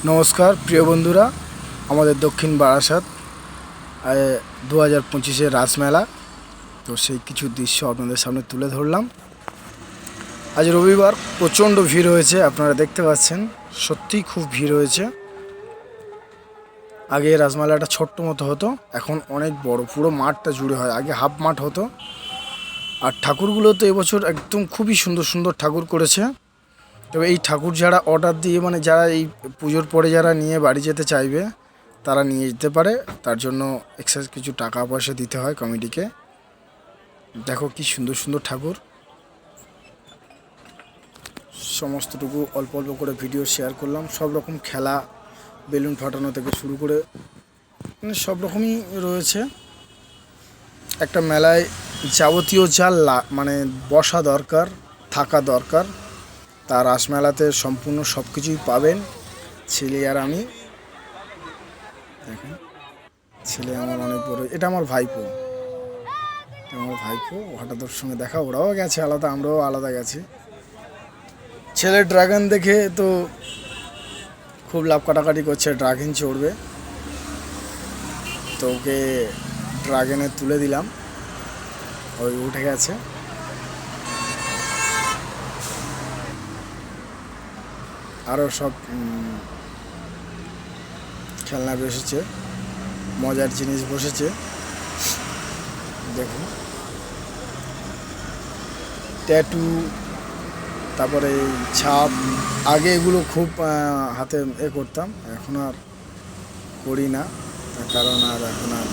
নমস্কার প্রিয় বন্ধুরা, আমাদের দক্ষিণ বারাসাত 2025-এর রাসমেলা। তো সেই কিছু দৃশ্য আপনাদের সামনে তুলে ধরলাম। আজ রবিবার, প্রচণ্ড ভিড় হয়েছে, আপনারা দেখতে পাচ্ছেন। সত্যিই খুব ভিড় হয়েছে। আগে রাসমেলাটা ছোট্ট মতো হতো, এখন অনেক বড়, পুরো মাঠটা জুড়ে হয়। আগে হাফ মাঠ হতো। আর ঠাকুরগুলো তো এবছর একদম খুবই সুন্দর সুন্দর ঠাকুর করেছে। তবে এই ঠাকুর যারা অর্ডার দিয়ে, মানে যারা এই পুজোর পরে যারা নিয়ে বাড়ি যেতে চাইবে, তারা নিয়ে যেতে পারে। তার জন্য এক্সট্রা কিছু টাকা পয়সা দিতে হয় কমিটিকে। দেখো কি সুন্দর সুন্দর ঠাকুর। সমস্তটুকু অল্প অল্প করে ভিডিও শেয়ার করলাম। সব রকম খেলা, বেলুন ফাটানো থেকে শুরু করে মানে সব রকমই রয়েছে। একটা মেলায় যাবতীয় যা মানে বসা দরকার, থাকা দরকার, তার রাসমেলাতে সম্পূর্ণ সব কিছুই পাবেন। ছেলে আর আমি, দেখেন ছেলে আমার অনেক বড়, এটা আমার ভাইপো, হঠাৎ ওর সঙ্গে দেখা, ওরাও গেছে আলাদা, আমরাও আলাদা গেছি। ছেলে ড্রাগন দেখে তো খুব লাভ কাটাকাটি করছে, ড্রাগন চড়বে। তো ওকে ড্রাগনে তুলে দিলাম, ওই উঠে গেছে। আরও সব খেলনা বসেছে, মজার জিনিস বসেছে। দেখুন ট্যাটু, তারপরে ছাপ। আগে এগুলো খুব হাতে করতাম, এখন আর করি না, তার কারণ আর এখন আর।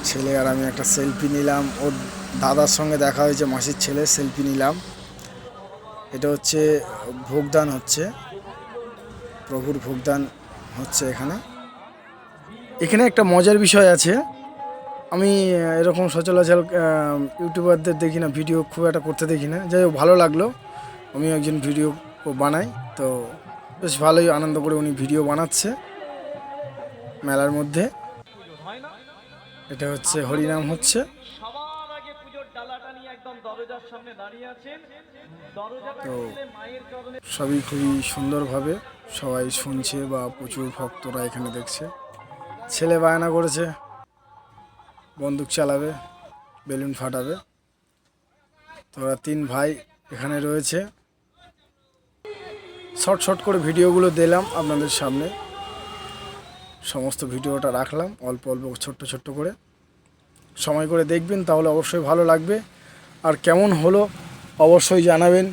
ছেলে আর আমি একটা সেলফি নিলাম, ওর দাদার সঙ্গে দেখা হয়েছে, মাসির ছেলে, সেলফি নিলাম। এটা হচ্ছে ভোগদান হচ্ছে, প্রভুর ভোগদান হচ্ছে এখানে। এখানে একটা মজার বিষয় আছে, আমি এরকম সচরাচর ইউটিউবারদের দেখি না, ভিডিও খুব একটা করতে দেখি না। যাই হোক, ভালো লাগলো, আমি একজন ভিডিও বানাই, তো বেশ ভালোই আনন্দ করে উনি ভিডিও বানাচ্ছে মেলার মধ্যে। এটা হচ্ছে হরিনাম হচ্ছে। তো সবই খুবই সুন্দরভাবে সবাই শুনছে, বা প্রচুর ভক্তরা এখানে দেখছে। ছেলে বায়না করেছে বন্দুক চালাবে, বেলুন ফাটাবে। তো ওরা তিন ভাই এখানে রয়েছে। শর্ট শর্ট করে ভিডিওগুলো দিলাম আপনাদের সামনে, সমস্ত ভিডিওটা রাখলাম অল্প অল্প ছোট্ট ছোট্ট করে। সময় করে দেখবেন, তাহলে অবশ্যই ভালো লাগবে। আর কেমন হলো অবশ্যই জানাবেন।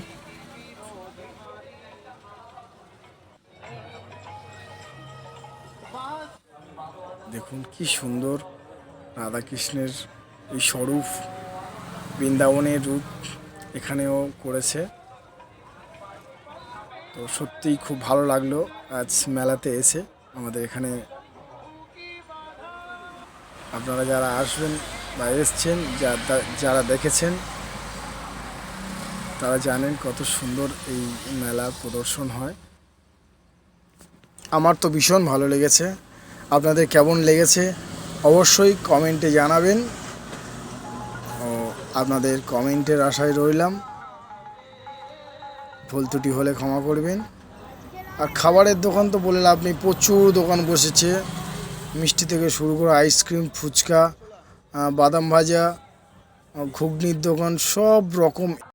দেখুন কি সুন্দর রাধাকৃষ্ণের এই স্বরূপ, বৃন্দাবনের রূপ এখানেও করেছে। তো সত্যিই খুব ভালো লাগলো আজ মেলাতে এসে। আমাদের এখানে আপনারা যারা আসবেন বা এসছেন, যারা দেখেছেন, তারা জানেন কত সুন্দর এই মেলা প্রদর্শন হয়। আমার তো ভীষণ ভালো লেগেছে। আপনাদের কেমন লেগেছে অবশ্যই কমেন্টে জানাবেন। আপনাদের কমেন্টের আশায় রইলাম। ভুল ত্রুটি হলে ক্ষমা করবেন। আর খাবারের দোকান তো বলে লাভ নেই, প্রচুর দোকান বসেছে। মিষ্টি থেকে শুরু করে আইসক্রিম, ফুচকা, বাদাম ভাজা, ঘুগনির দোকান, সব রকম।